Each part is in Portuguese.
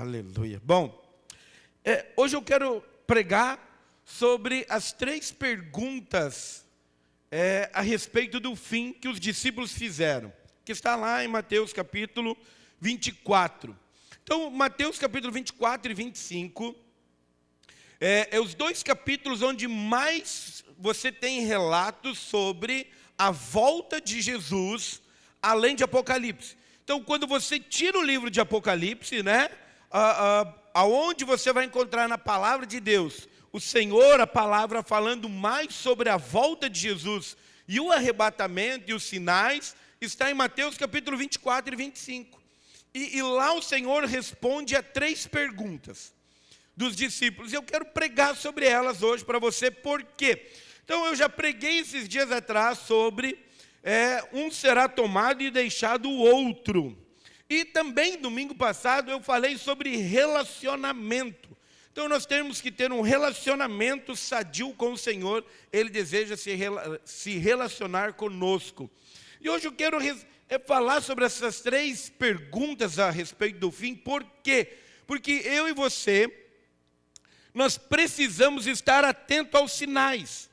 Aleluia. Bom, hoje eu quero pregar sobre as 3 perguntas a respeito do fim que os discípulos fizeram, que está lá em Mateus capítulo 24. Então, Mateus capítulo 24 e 25 é os 2 capítulos onde mais você tem relatos sobre a volta de Jesus, além de Apocalipse. Então, quando você tira o livro de Apocalipse, aonde você vai encontrar na palavra de Deus o Senhor, a palavra falando mais sobre a volta de Jesus e o arrebatamento e os sinais, está em Mateus capítulo 24 e 25. E lá o Senhor responde a 3 perguntas dos discípulos. Eu quero pregar sobre elas hoje para você, por quê? Então eu já preguei esses dias atrás sobre um será tomado e deixado o outro. E também domingo passado eu falei sobre relacionamento. Então nós temos que ter um relacionamento sadio com o Senhor. Ele deseja se relacionar conosco. E hoje eu quero falar sobre essas 3 perguntas a respeito do fim. Por quê? Porque eu e você, nós precisamos estar atentos aos sinais.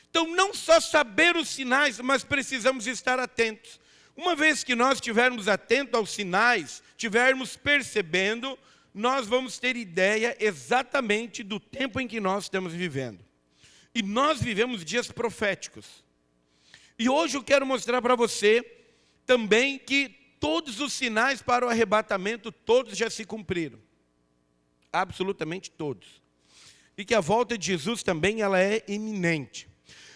Então não só saber os sinais, mas precisamos estar atentos. Uma vez que nós estivermos atentos aos sinais, estivermos percebendo, nós vamos ter ideia exatamente do tempo em que nós estamos vivendo. E nós vivemos dias proféticos. E hoje eu quero mostrar para você também que todos os sinais para o arrebatamento, todos já se cumpriram. Absolutamente todos. E que a volta de Jesus também ela é iminente.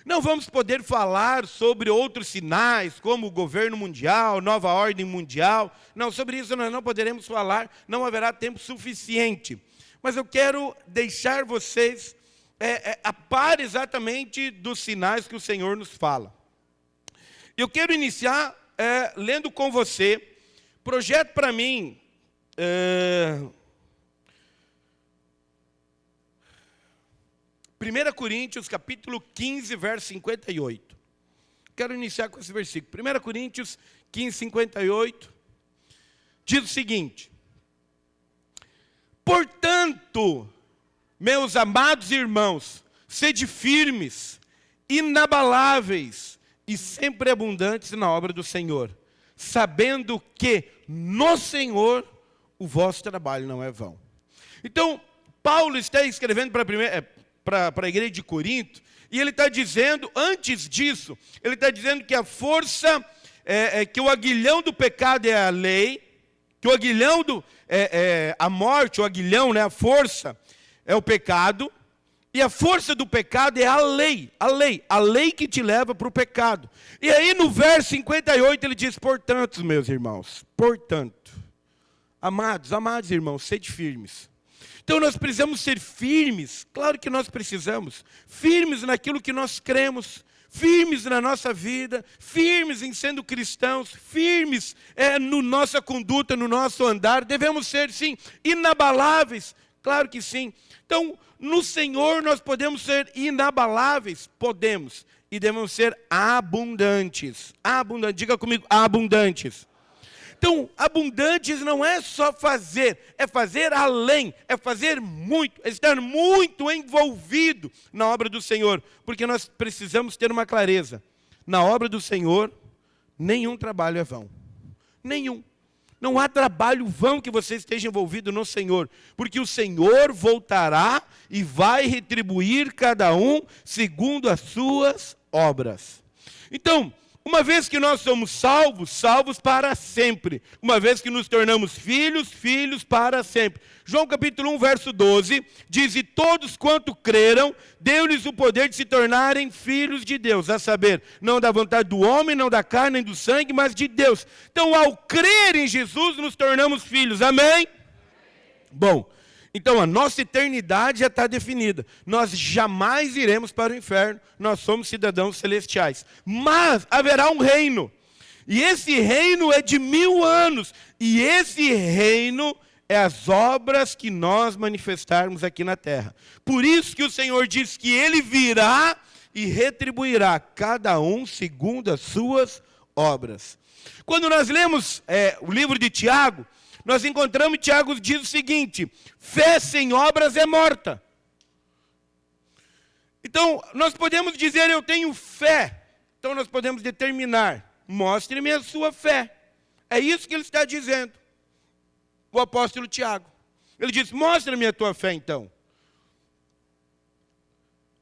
Não vamos poder falar sobre outros sinais, como o governo mundial, nova ordem mundial. Não, sobre isso nós não poderemos falar, não haverá tempo suficiente. Mas eu quero deixar vocês a par exatamente dos sinais que o Senhor nos fala. Eu quero iniciar lendo com você, projeto para mim, 1 Coríntios, capítulo 15, verso 58. Quero iniciar com esse versículo. 1 Coríntios 15, 58. Diz o seguinte: portanto, meus amados irmãos, sede firmes, inabaláveis e sempre abundantes na obra do Senhor, sabendo que no Senhor o vosso trabalho não é vão. Então, Paulo está escrevendo para a igreja de Corinto, e ele está dizendo, antes disso, ele está dizendo que a força, que o aguilhão do pecado é a lei, que o aguilhão a morte, o aguilhão, a força é o pecado, e a força do pecado é a lei que te leva para o pecado. E aí no verso 58 ele diz, portanto, meus irmãos, portanto, amados irmãos, sede firmes. Então nós precisamos ser firmes, claro que nós precisamos, firmes naquilo que nós cremos, firmes na nossa vida, firmes em sendo cristãos, firmes na nossa conduta, no nosso andar, devemos ser sim, inabaláveis, claro que sim. Então no Senhor nós podemos ser inabaláveis, podemos, e devemos ser abundantes, diga comigo, abundantes. Então, abundantes não é só fazer, é fazer além, é fazer muito, é estar muito envolvido na obra do Senhor. Porque nós precisamos ter uma clareza. Na obra do Senhor, nenhum trabalho é vão. Nenhum. Não há trabalho vão que você esteja envolvido no Senhor. Porque o Senhor voltará e vai retribuir cada um segundo as suas obras. Então, uma vez que nós somos salvos para sempre. Uma vez que nos tornamos filhos para sempre. João capítulo 1, verso 12, diz, e todos quanto creram, deu-lhes o poder de se tornarem filhos de Deus. A saber, não da vontade do homem, não da carne, nem do sangue, mas de Deus. Então, ao crer em Jesus, nos tornamos filhos. Amém? Bom, então a nossa eternidade já está definida. Nós jamais iremos para o inferno. Nós somos cidadãos celestiais. Mas haverá um reino. E esse reino é de 1000 anos. E esse reino é as obras que nós manifestarmos aqui na terra. Por isso que o Senhor diz que Ele virá e retribuirá cada um segundo as suas obras. Quando nós lemos o livro de Tiago, nós encontramos Tiago diz o seguinte: fé sem obras é morta. Então, nós podemos dizer, eu tenho fé. Então, nós podemos determinar, mostre-me a sua fé. É isso que ele está dizendo, o apóstolo Tiago. Ele diz, mostra-me a tua fé, então.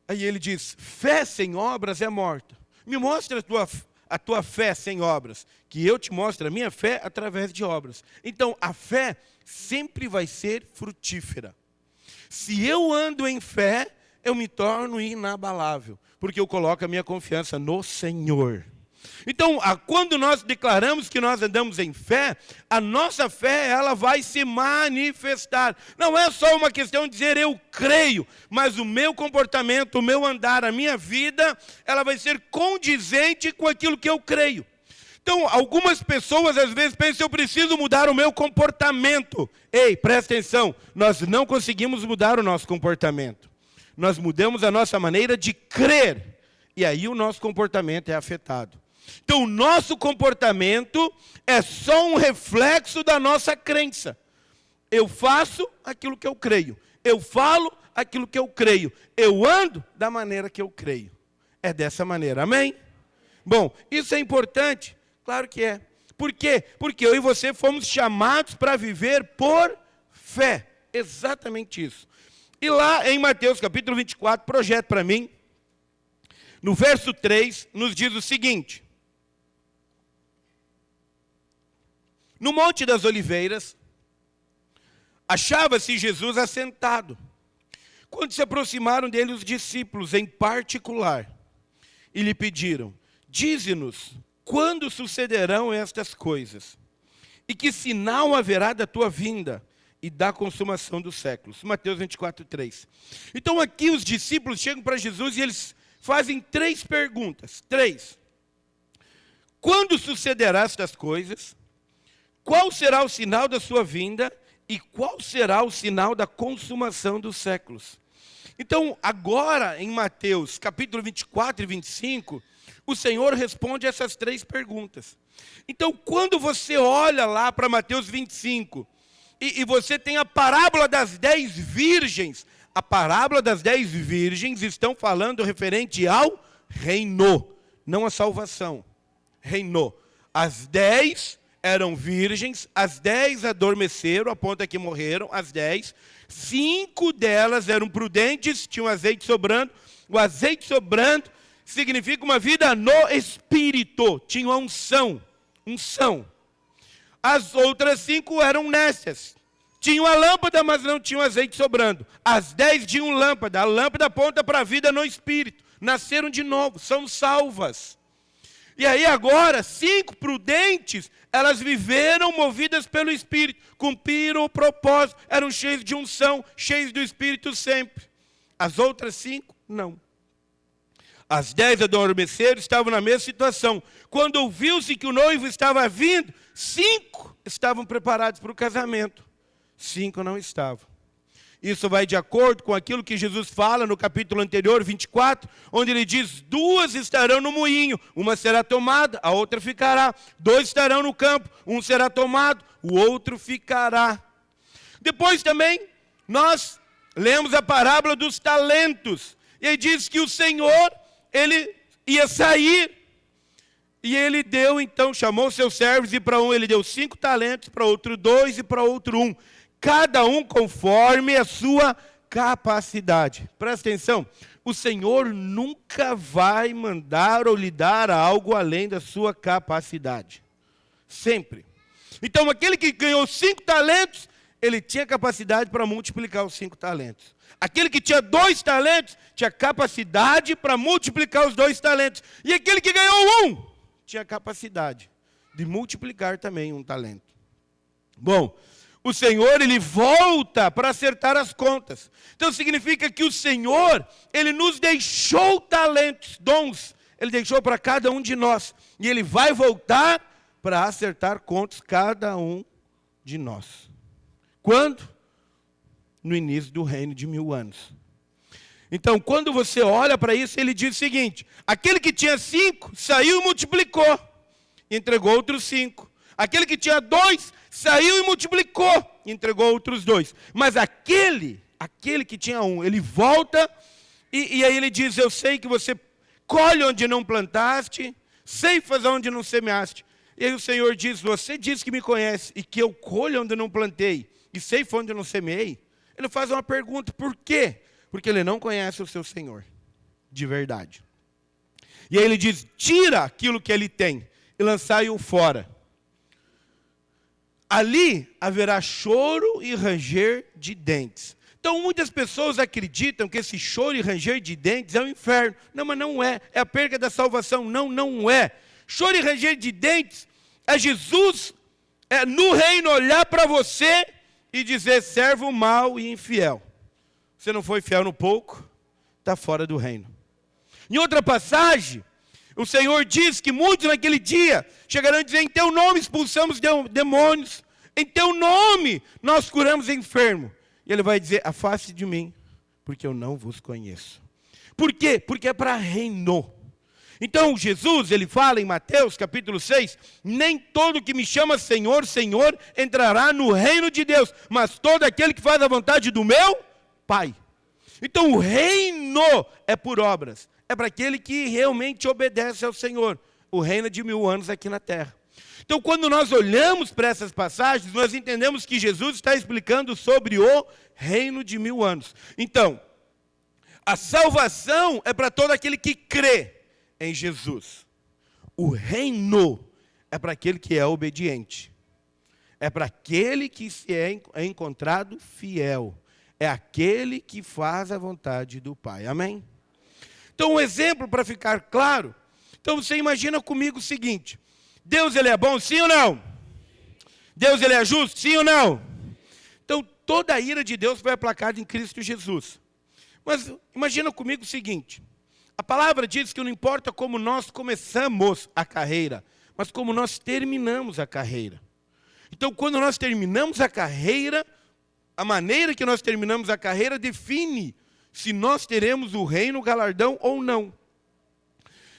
Aí ele diz, fé sem obras é morta. Me mostra a tua fé sem obras, que eu te mostro a minha fé através de obras. Então, a fé sempre vai ser frutífera. Se eu ando em fé, eu me torno inabalável, porque eu coloco a minha confiança no Senhor. Então, quando nós declaramos que nós andamos em fé, a nossa fé, ela vai se manifestar. Não é só uma questão de dizer eu creio, mas o meu comportamento, o meu andar, a minha vida, ela vai ser condizente com aquilo que eu creio. Então, algumas pessoas às vezes pensam, eu preciso mudar o meu comportamento. Ei, presta atenção, nós não conseguimos mudar o nosso comportamento. Nós mudamos a nossa maneira de crer, e aí o nosso comportamento é afetado. Então, o nosso comportamento é só um reflexo da nossa crença. Eu faço aquilo que eu creio. Eu falo aquilo que eu creio. Eu ando da maneira que eu creio. É dessa maneira, amém? Bom, isso é importante? Claro que é. Por quê? Porque eu e você fomos chamados para viver por fé. Exatamente isso. E lá em Mateus capítulo 24, projeta para mim, no verso 3, nos diz o seguinte: no Monte das Oliveiras, achava-se Jesus assentado, quando se aproximaram dele os discípulos em particular, e lhe pediram, dize-nos, quando sucederão estas coisas? E que sinal haverá da tua vinda e da consumação dos séculos? Mateus 24, 3. Então aqui os discípulos chegam para Jesus e eles fazem 3 perguntas. 3. Quando sucederá estas coisas? Qual será o sinal da sua vinda? E qual será o sinal da consumação dos séculos? Então, agora em Mateus capítulo 24 e 25, o Senhor responde essas 3 perguntas. Então, quando você olha lá para Mateus 25, e você tem a parábola das 10 virgens, a parábola das 10 virgens estão falando referente ao reino, não à salvação. Reino. As 10 eram virgens, as 10 adormeceram, a ponto que morreram, as 10. 5 delas eram prudentes, tinham azeite sobrando. O azeite sobrando significa uma vida no Espírito, tinha unção. As outras 5 eram nécias. Tinham a lâmpada, mas não tinham azeite sobrando. As 10 tinham lâmpada. A lâmpada aponta para a vida no Espírito. Nasceram de novo, são salvas. E aí agora, 5 prudentes, elas viveram movidas pelo Espírito. Cumpriram o propósito. Eram cheios de unção, cheios do Espírito sempre. As outras 5, não. As 10 adormeceram, estavam na mesma situação. Quando ouviu-se que o noivo estava vindo, 5 estavam preparados para o casamento. 5 não estavam. Isso vai de acordo com aquilo que Jesus fala no capítulo anterior, 24, onde ele diz, 2 estarão no moinho, uma será tomada, a outra ficará. 2 estarão no campo, um será tomado, o outro ficará. Depois também, nós lemos a parábola dos talentos. E aí diz que o Senhor, ele ia sair, e ele deu então, chamou seus servos, e para um ele deu 5 talentos, para outro 2 e para outro 1. Cada um conforme a sua capacidade. Presta atenção, o Senhor nunca vai mandar ou lhe dar algo além da sua capacidade. Sempre. Então aquele que ganhou 5 talentos, ele tinha capacidade para multiplicar os 5 talentos. Aquele que tinha 2 talentos, tinha capacidade para multiplicar os 2 talentos. E aquele que ganhou 1, tinha capacidade de multiplicar também 1 talento. Bom, o Senhor, ele volta para acertar as contas. Então significa que o Senhor, ele nos deixou talentos, dons. Ele deixou para cada um de nós. E ele vai voltar para acertar contas cada um de nós. Quando? No início do reino de 1000 anos. Então, quando você olha para isso, ele diz o seguinte, aquele que tinha 5, saiu e multiplicou. Entregou outros 5. Aquele que tinha 2, saiu e multiplicou, e entregou outros 2. Mas aquele que tinha 1, ele volta, e aí ele diz, eu sei que você colhe onde não plantaste, ceifas onde não semeaste. E aí o Senhor diz, você diz que me conhece, e que eu colho onde não plantei, e ceifo onde não semeei. Ele faz uma pergunta, por quê? Porque ele não conhece o seu Senhor, de verdade. E aí ele diz, tira aquilo que ele tem, e lançai-o fora. Ali haverá choro e ranger de dentes. Então muitas pessoas acreditam que esse choro e ranger de dentes é o inferno. Não, mas não é. É a perca da salvação. Não, não é. Choro e ranger de dentes é Jesus no reino olhar para você e dizer, servo mau e infiel. Você não foi fiel no pouco, está fora do reino. Em outra passagem, o Senhor diz que muitos naquele dia chegarão a dizer, em teu nome expulsamos demônios, em teu nome nós curamos enfermo. E ele vai dizer, afaste de mim, porque eu não vos conheço. Por quê? Porque é para reino. Então Jesus, ele fala em Mateus capítulo 6, nem todo que me chama Senhor, Senhor, entrará no reino de Deus, mas todo aquele que faz a vontade do meu Pai. Então o reino é por obras, é para aquele que realmente obedece ao Senhor. O reino é de 1000 anos aqui na terra. Então quando nós olhamos para essas passagens, nós entendemos que Jesus está explicando sobre o reino de 1000 anos. Então, a salvação é para todo aquele que crê em Jesus. O reino é para aquele que é obediente. É para aquele que se é encontrado fiel. É aquele que faz a vontade do Pai. Amém? Então, um exemplo para ficar claro. Então, você imagina comigo o seguinte. Deus, ele é bom, sim ou não? Deus, ele é justo, sim ou não? Então, toda a ira de Deus foi aplacada em Cristo Jesus. Mas, imagina comigo o seguinte. A palavra diz que não importa como nós começamos a carreira, mas como nós terminamos a carreira. Então, quando nós terminamos a carreira, a maneira que nós terminamos a carreira define se nós teremos o reino, o galardão ou não.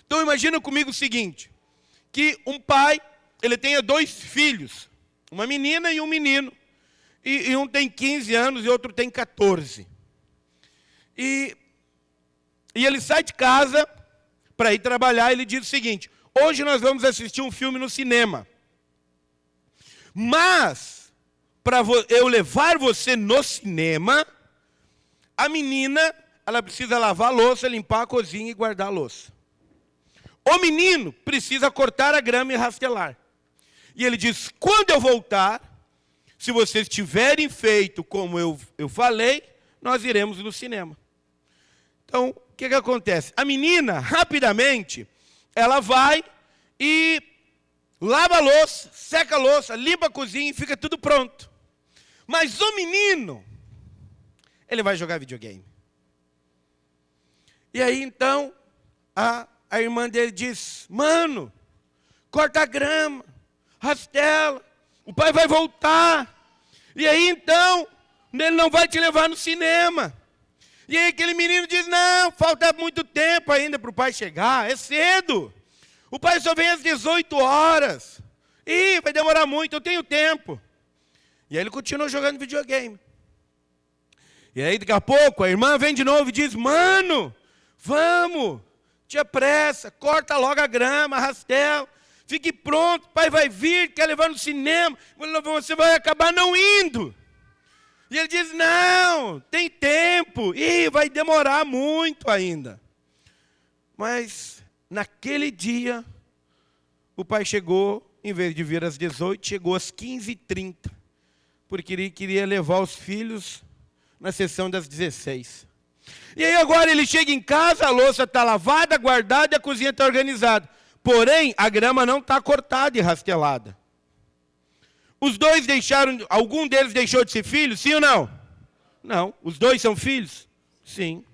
Então, imagina comigo o seguinte, que um pai, ele tenha 2 filhos, uma menina e um menino, e um tem 15 anos e outro tem 14. E ele sai de casa para ir trabalhar, e ele diz o seguinte, hoje nós vamos assistir um filme no cinema. Mas, para eu levar você no cinema, a menina, ela precisa lavar a louça, limpar a cozinha e guardar a louça. O menino precisa cortar a grama e rastelar. E ele diz, quando eu voltar, se vocês tiverem feito como eu falei, nós iremos no cinema. Então, o que acontece? A menina, rapidamente, ela vai e lava a louça, seca a louça, limpa a cozinha e fica tudo pronto. Mas o menino, ele vai jogar videogame. E aí, então, a irmã dele diz, mano, corta a grama, rastela, o pai vai voltar. E aí, então, ele não vai te levar no cinema. E aí aquele menino diz, não, falta muito tempo ainda para o pai chegar, é cedo. O pai só vem às 18 horas. Ih, vai demorar muito, eu tenho tempo. E aí ele continua jogando videogame. E aí daqui a pouco a irmã vem de novo e diz, mano, vamos, te apressa, corta logo a grama, rastela, fique pronto, o pai vai vir, quer levar no cinema, você vai acabar não indo. E ele diz, não, tem tempo, e vai demorar muito ainda. Mas, naquele dia, o pai chegou, em vez de vir às 18, chegou às 15h30, porque ele queria levar os filhos na sessão das 16. E aí agora ele chega em casa, a louça está lavada, guardada e a cozinha está organizada. Porém, a grama não está cortada e rastelada. Os 2 deixaram, algum deles deixou de ser filho, sim ou não? Não. Os 2 são filhos? Sim.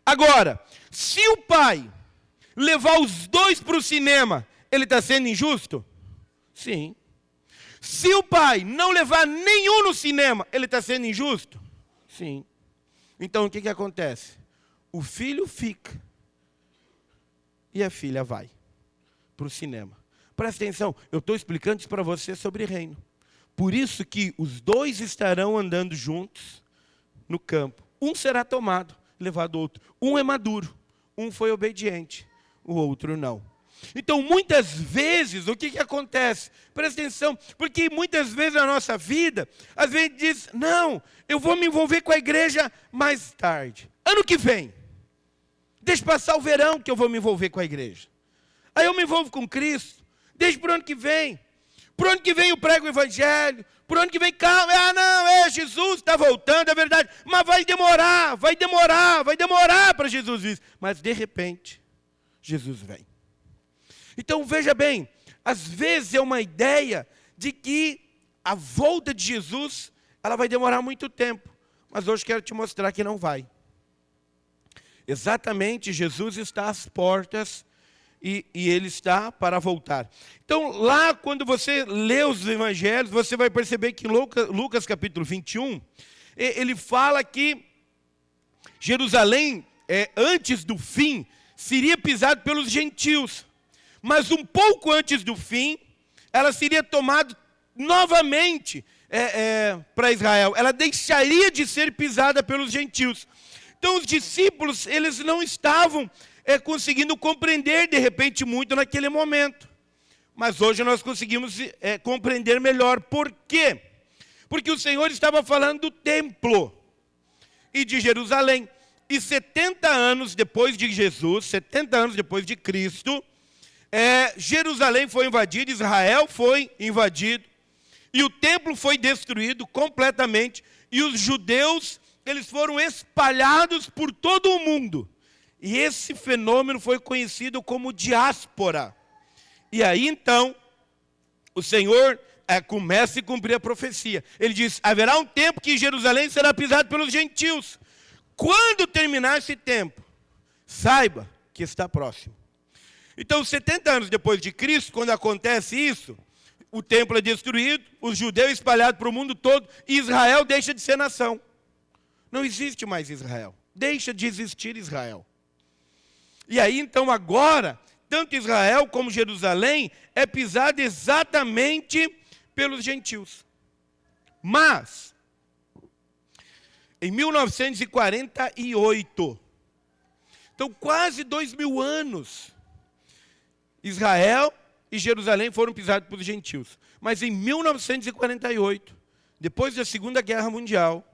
Agora, se o pai levar os 2 para o cinema, ele está sendo injusto? Sim. Se o pai não levar nenhum no cinema, ele está sendo injusto? Sim. Então o que acontece? O filho fica e a filha vai para o cinema. Presta atenção, eu estou explicando isso para você sobre reino. Por isso que os dois estarão andando juntos no campo. Um será tomado, levado ao outro. Um é maduro, um foi obediente, o outro não. Então, muitas vezes, o que acontece? Presta atenção, porque muitas vezes na nossa vida, às vezes diz, não, eu vou me envolver com a igreja mais tarde. Ano que vem. Deixa passar o verão que eu vou me envolver com a igreja. Aí eu me envolvo com Cristo. Deixa para o ano que vem. Para o ano que vem eu prego o evangelho. Para o ano que vem, calma. Ah, não, Jesus está voltando, é verdade. Mas vai demorar para Jesus vir. Mas de repente, Jesus vem. Então veja bem, às vezes é uma ideia de que a volta de Jesus, ela vai demorar muito tempo. Mas hoje quero te mostrar que não vai. Exatamente, Jesus está às portas e Ele está para voltar. Então lá quando você lê os evangelhos, você vai perceber que em Lucas capítulo 21, ele fala que Jerusalém, antes do fim, seria pisado pelos gentios. Mas um pouco antes do fim, ela seria tomada novamente para Israel. Ela deixaria de ser pisada pelos gentios. Então os discípulos, eles não estavam conseguindo compreender de repente muito naquele momento. Mas hoje nós conseguimos compreender melhor. Por quê? Porque o Senhor estava falando do templo e de Jerusalém. E 70 anos depois de Jesus, 70 anos depois de Cristo, Jerusalém foi invadida, Israel foi invadido, e o templo foi destruído completamente, e os judeus, eles foram espalhados por todo o mundo. E esse fenômeno foi conhecido como diáspora. E aí então, o Senhor começa a cumprir a profecia. Ele diz, haverá um tempo que Jerusalém será pisado pelos gentios. Quando terminar esse tempo, saiba que está próximo. Então, 70 anos depois de Cristo, quando acontece isso, o templo é destruído, os judeus espalhados para o mundo todo, e Israel deixa de ser nação. Não existe mais Israel. Deixa de existir Israel. E aí, então, agora, tanto Israel como Jerusalém é pisado exatamente pelos gentios. Mas, em 1948, então quase 2000 anos, Israel e Jerusalém foram pisados pelos gentios. Mas em 1948, depois da Segunda Guerra Mundial,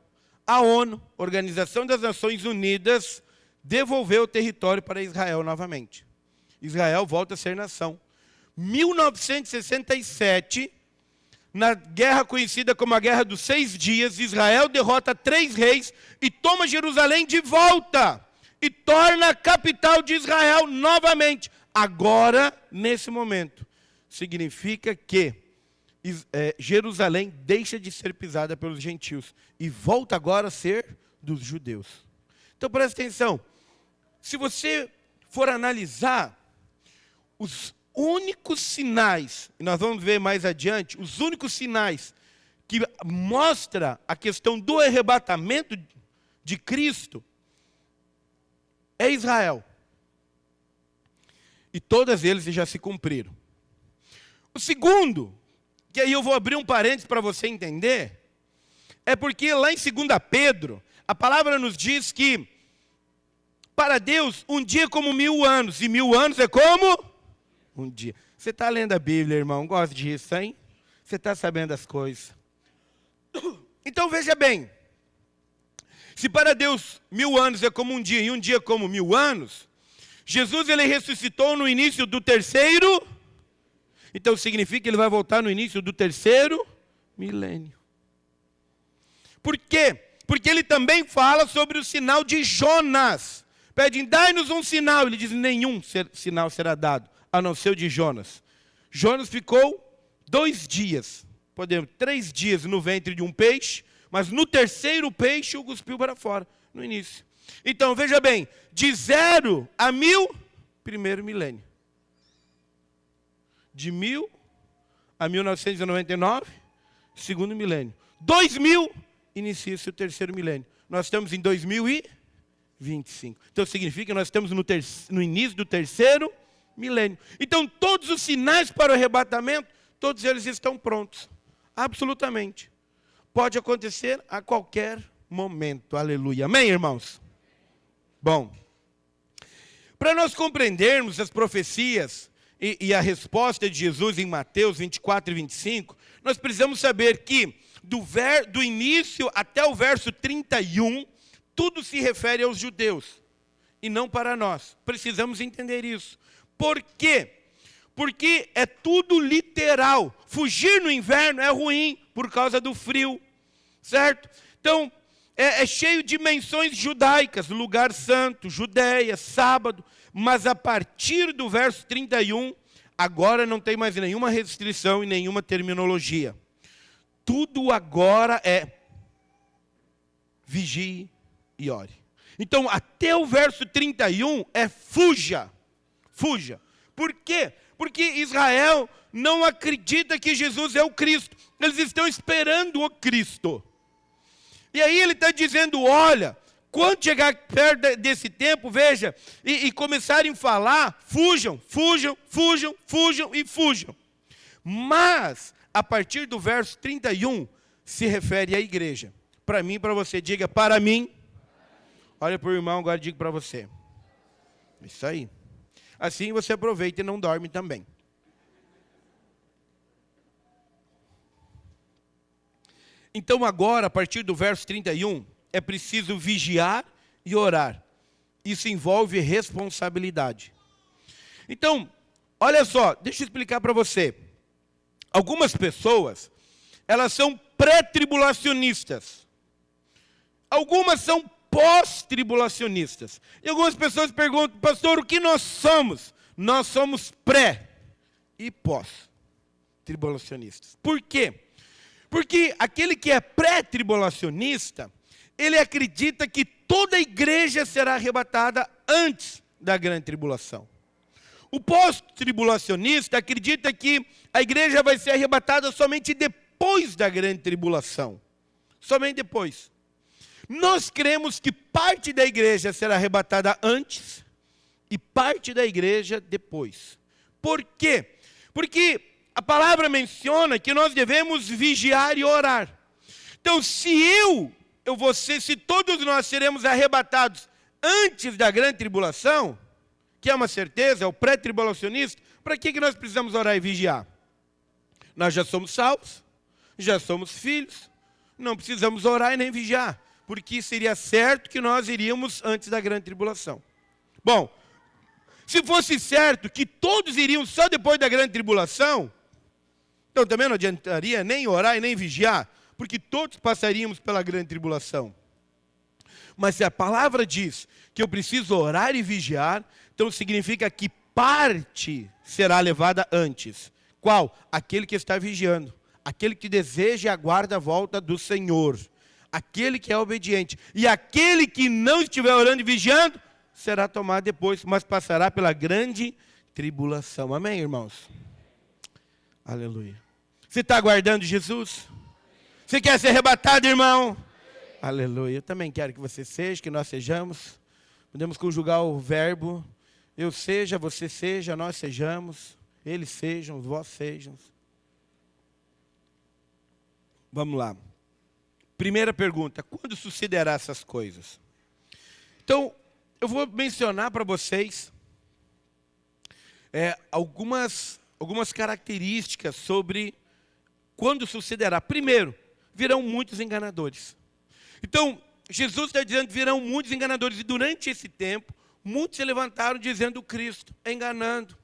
a ONU, Organização das Nações Unidas, devolveu o território para Israel novamente. Israel volta a ser nação. 1967, na guerra conhecida como a Guerra dos 6 Dias, Israel derrota 3 reis e toma Jerusalém de volta. E torna a capital de Israel novamente. Agora, nesse momento, significa que Jerusalém deixa de ser pisada pelos gentios e volta agora a ser dos judeus. Então presta atenção, se você for analisar os únicos sinais, e nós vamos ver mais adiante, os únicos sinais que mostra a questão do arrebatamento de Cristo, é Israel. E todas eles já se cumpriram. O segundo, que aí eu vou abrir um parênteses para você entender, é porque lá em 2 Pedro, a palavra nos diz que, para Deus, um dia é como 1000 anos, e 1000 anos é como um dia. Você está lendo a Bíblia, irmão? Gosta disso, hein? Você está sabendo as coisas. Então veja bem, se para Deus 1000 anos é como um dia, e um dia é como 1000 anos, Jesus ele ressuscitou no início do 3º, então significa que ele vai voltar no início do 3º milênio. Por quê? Porque ele também fala sobre o sinal de Jonas. Pedem, dai-nos um sinal. Ele diz, nenhum sinal será dado, a não ser o de Jonas. Jonas ficou 2 dias, 3 dias no ventre de um peixe, mas no 3º peixe o cuspiu para fora, no início. Então, veja bem, de 0 a 1000, primeiro milênio. De 1000 a 1999, segundo milênio. 2000, inicia-se o 3º milênio. Nós estamos em 2025. Então, significa que nós estamos no início do 3º milênio. Então, todos os sinais para o arrebatamento, todos eles estão prontos. Absolutamente. Pode acontecer a qualquer momento. Aleluia. Amém, irmãos? Bom, para nós compreendermos as profecias e a resposta de Jesus em Mateus 24 e 25, nós precisamos saber que do início até o verso 31, tudo se refere aos judeus e não para nós. Precisamos entender isso. Por quê? Porque é tudo literal. Fugir no inverno é ruim por causa do frio, certo? Então, é cheio de menções judaicas, lugar santo, Judéia, sábado, mas a partir do verso 31, agora não tem mais nenhuma restrição e nenhuma terminologia. Tudo agora é vigie e ore. Então, até o verso 31 é fuja. Fuja. Por quê? Porque Israel não acredita que Jesus é o Cristo. Eles estão esperando o Cristo. E aí ele está dizendo, olha, quando chegar perto desse tempo, veja, e começarem a falar, fujam, fujam, fujam, fujam e fujam. Mas, a partir do verso 31, se refere à igreja. Para mim, para você, diga, para mim. Olha para o irmão, agora digo para você. Isso aí. Assim você aproveita e não dorme também. Então agora, a partir do verso 31, é preciso vigiar e orar. Isso envolve responsabilidade. Então, olha só, deixa eu explicar para você. Algumas pessoas, elas são pré-tribulacionistas. Algumas são pós-tribulacionistas. E algumas pessoas perguntam, pastor, o que nós somos? Nós somos pré e pós-tribulacionistas. Por quê? Porque aquele que é pré-tribulacionista, ele acredita que toda a igreja será arrebatada antes da grande tribulação. O pós-tribulacionista acredita que a igreja vai ser arrebatada somente depois da grande tribulação. Somente depois. Nós cremos que parte da igreja será arrebatada antes e parte da igreja depois. Por quê? Porque a palavra menciona que nós devemos vigiar e orar. Então, se todos nós seremos arrebatados antes da grande tribulação, que é uma certeza, é o pré-tribulacionista, para que nós precisamos orar e vigiar? Nós já somos salvos, já somos filhos, não precisamos orar e nem vigiar, porque seria certo que nós iríamos antes da grande tribulação. Bom, se fosse certo que todos iriam só depois da grande tribulação, então também não adiantaria nem orar e nem vigiar, porque todos passaríamos pela grande tribulação. Mas se a palavra diz que eu preciso orar e vigiar, então significa que parte será levada antes. Qual? Aquele que está vigiando, aquele que deseja e aguarda a volta do Senhor, aquele que é obediente. E aquele que não estiver orando e vigiando, será tomado depois, mas passará pela grande tribulação. Amém, irmãos? Aleluia. Você está aguardando Jesus? Você quer ser arrebatado, irmão? Aleluia. Eu também quero que você seja, que nós sejamos. Podemos conjugar o verbo. Eu seja, você seja, nós sejamos. Eles sejam, vós sejam. Vamos lá. Primeira pergunta. Quando sucederá essas coisas? Então, eu vou mencionar para vocês algumas características sobre quando sucederá. Primeiro, virão muitos enganadores. Então, Jesus está dizendo que virão muitos enganadores. E durante esse tempo, muitos se levantaram dizendo Cristo, enganando.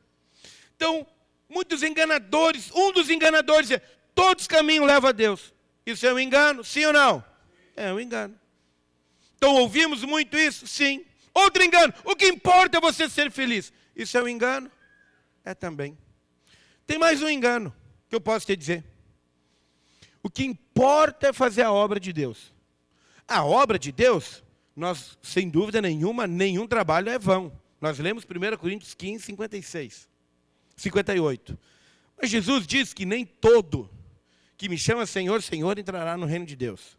Então, muitos enganadores. Um dos enganadores é, todos os caminhos levam a Deus. Isso é um engano? Sim ou não? É um engano. Então, ouvimos muito isso? Sim. Outro engano. O que importa é você ser feliz. Isso é um engano? É também. Tem mais um engano que eu posso te dizer. O que importa é fazer a obra de Deus. A obra de Deus, nós, sem dúvida nenhuma, nenhum trabalho é vão. Nós lemos 1 Coríntios 15, 58. Mas Jesus diz que nem todo que me chama Senhor, Senhor, entrará no reino de Deus.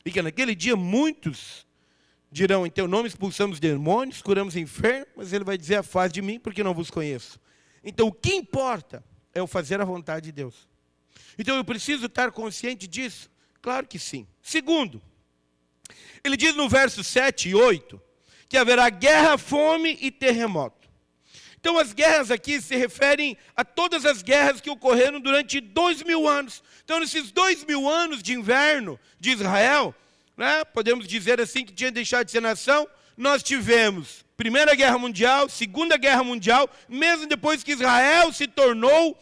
E que naquele dia muitos dirão, em teu nome expulsamos demônios, curamos enfermos, mas ele vai dizer, afaste de mim, porque não vos conheço. Então, o que importa é o fazer a vontade de Deus. Então, eu preciso estar consciente disso? Claro que sim. Segundo, ele diz no verso 7 e 8, que haverá guerra, fome e terremoto. Então, as guerras aqui se referem a todas as guerras que ocorreram durante 2000 anos. Então, nesses 2000 anos de inverno de Israel, né, podemos dizer assim que tinha deixado de ser nação, nós tivemos Primeira Guerra Mundial, Segunda Guerra Mundial, mesmo depois que Israel se tornou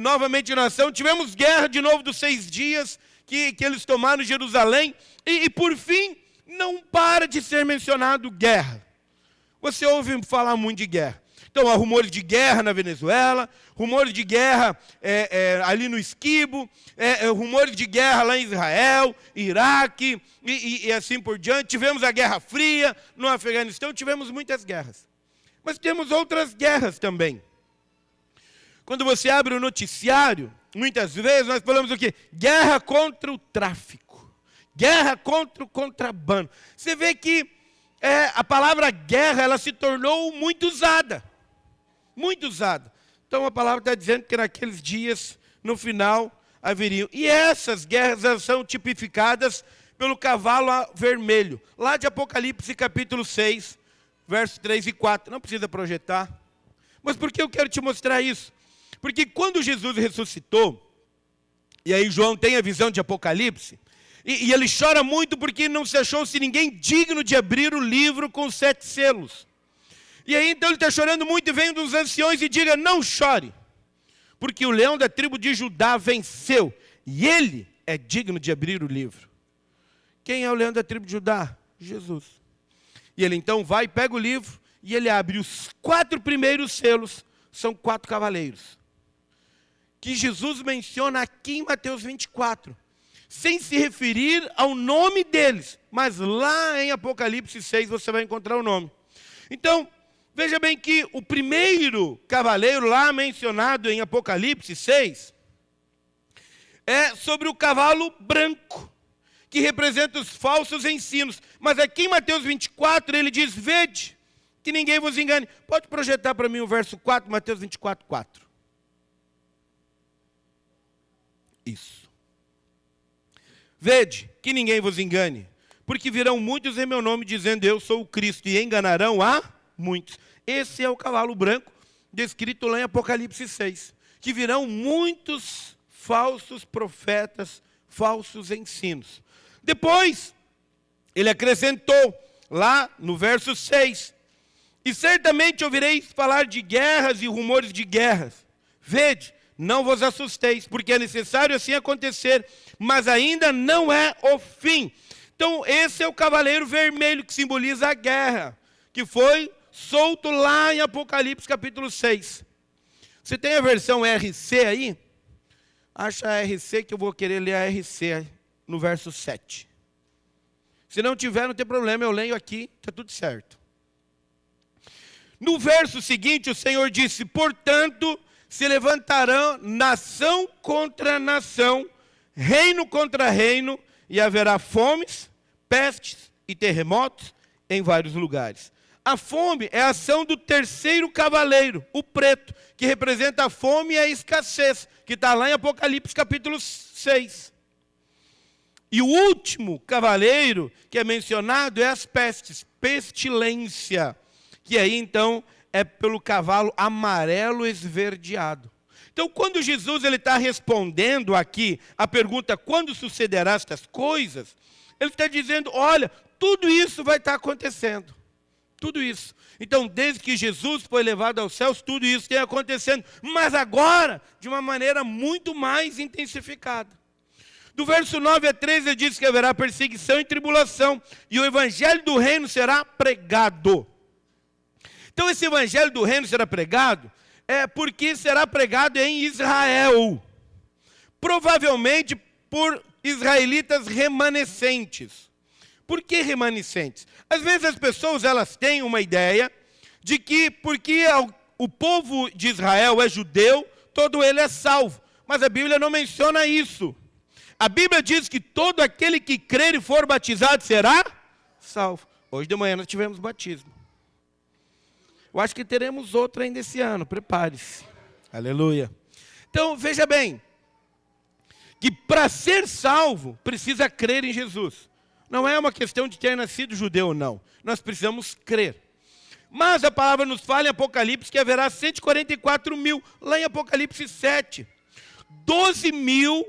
novamente nação, tivemos guerra de novo dos 6 dias que eles tomaram Jerusalém, e por fim, não para de ser mencionado guerra. Você ouve falar muito de guerra. Então, há rumores de guerra na Venezuela, rumores de guerra ali no Esquibo, rumores de guerra lá em Israel, Iraque, e assim por diante. Tivemos a Guerra Fria no Afeganistão, tivemos muitas guerras. Mas temos outras guerras também. Quando você abre o noticiário, muitas vezes nós falamos o quê? Guerra contra o tráfico, guerra contra o contrabando. Você vê que a palavra guerra, ela se tornou muito usada. Muito usada. Então a palavra está dizendo que naqueles dias, no final, haveriam. E essas guerras elas são tipificadas pelo cavalo vermelho. Lá de Apocalipse capítulo 6, versos 3 e 4. Não precisa projetar. Mas por que eu quero te mostrar isso? Porque quando Jesus ressuscitou, e aí João tem a visão de Apocalipse, e ele chora muito porque não se achou-se ninguém digno de abrir o livro com os 7 selos. E aí então ele está chorando muito e vem um dos anciões e diga, não chore, porque o leão da tribo de Judá venceu, e ele é digno de abrir o livro. Quem é o leão da tribo de Judá? Jesus. E ele então vai, pega o livro, e ele abre os 4 primeiros selos, são 4 cavaleiros, que Jesus menciona aqui em Mateus 24, sem se referir ao nome deles, mas lá em Apocalipse 6 você vai encontrar o nome. Então, veja bem que o primeiro cavaleiro lá mencionado em Apocalipse 6 é sobre o cavalo branco, que representa os falsos ensinos. Mas aqui em Mateus 24 ele diz, vede, que ninguém vos engane. Pode projetar para mim o verso 4, Mateus 24, 4. Isso. Vede, que ninguém vos engane, porque virão muitos em meu nome dizendo, eu sou o Cristo, e enganarão a muitos. Esse é o cavalo branco, descrito lá em Apocalipse 6. Que virão muitos falsos profetas, falsos ensinos. Depois, ele acrescentou, lá no verso 6, e certamente ouvireis falar de guerras e rumores de guerras. Vede, não vos assusteis, porque é necessário assim acontecer, mas ainda não é o fim. Então, esse é o cavaleiro vermelho que simboliza a guerra, que foi solto lá em Apocalipse capítulo 6. Você tem a versão RC aí? Acha a RC que eu vou querer ler a RC no verso 7. Se não tiver, não tem problema, eu leio aqui, está tudo certo. No verso seguinte, o Senhor disse, portanto, se levantarão nação contra nação, reino contra reino, e haverá fomes, pestes e terremotos em vários lugares. A fome é a ação do terceiro cavaleiro, o preto, que representa a fome e a escassez, que está lá em Apocalipse capítulo 6. E o último cavaleiro que é mencionado é as pestes, pestilência, que aí então é pelo cavalo amarelo esverdeado. Então, quando Jesus está respondendo aqui a pergunta, quando sucederá estas coisas, ele está dizendo, olha, tudo isso vai estar acontecendo. Tudo isso. Então, desde que Jesus foi levado aos céus, tudo isso tem acontecendo. Mas agora, de uma maneira muito mais intensificada. Do verso 9 a 13, ele diz que haverá perseguição e tribulação, e o evangelho do reino será pregado. Então, esse evangelho do reino será pregado, porque será pregado em Israel. Provavelmente por israelitas remanescentes. Por que remanescentes? Às vezes as pessoas elas têm uma ideia de que porque o povo de Israel é judeu, todo ele é salvo. Mas a Bíblia não menciona isso. A Bíblia diz que todo aquele que crer e for batizado será salvo. Hoje de manhã nós tivemos batismo. Eu acho que teremos outro ainda esse ano, prepare-se. Aleluia. Então, veja bem, que para ser salvo, precisa crer em Jesus. Não é uma questão de ter nascido judeu ou não. Nós precisamos crer. Mas a palavra nos fala em Apocalipse que haverá 144 mil. Lá em Apocalipse 7. 12 mil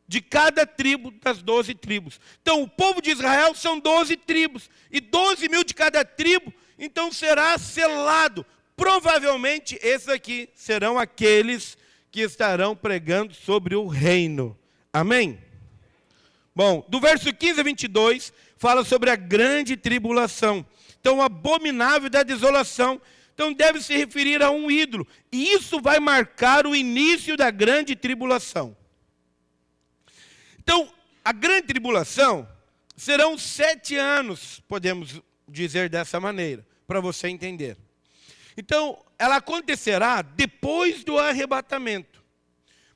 de cada tribo das 12 tribos. Então, o povo de Israel são 12 tribos. E 12 mil de cada tribo, então será selado. Provavelmente, esses aqui serão aqueles que estarão pregando sobre o reino. Amém? Bom, do verso 15 a 22, fala sobre a grande tribulação. Então, o abominável da desolação. Então, deve se referir a um ídolo. E isso vai marcar o início da grande tribulação. Então, a grande tribulação serão 7 anos, podemos dizer dessa maneira, para você entender. Então, ela acontecerá depois do arrebatamento.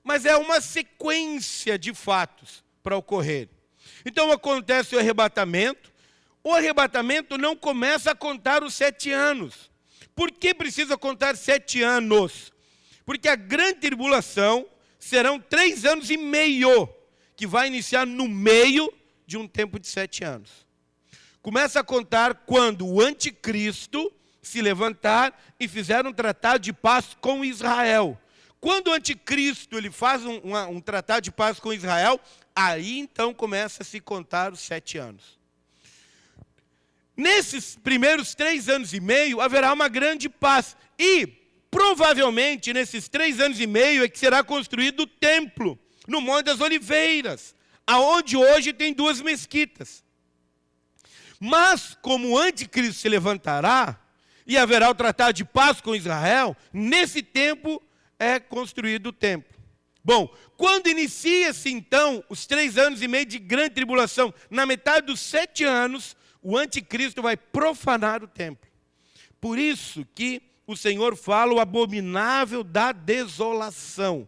Mas é uma sequência de fatos para ocorrer. Então, acontece o arrebatamento. O arrebatamento não começa a contar os 7 anos. Por que precisa contar 7 anos? Porque a grande tribulação serão 3 anos e meio, que vai iniciar no meio de um tempo de 7 anos. Começa a contar quando o anticristo se levantar e fizer um tratado de paz com Israel. Quando o anticristo ele faz um tratado de paz com Israel, aí então começa a se contar os 7 anos. Nesses primeiros 3 anos e meio, haverá uma grande paz. E, provavelmente, nesses 3 anos e meio é que será construído o templo, no Monte das Oliveiras, aonde hoje tem 2 mesquitas. Mas, como o anticristo se levantará, e haverá o tratado de paz com Israel, nesse tempo é construído o templo. Bom, quando inicia-se então os 3 anos e meio de grande tribulação, na metade dos 7 anos, o anticristo vai profanar o templo. Por isso que o Senhor fala o abominável da desolação.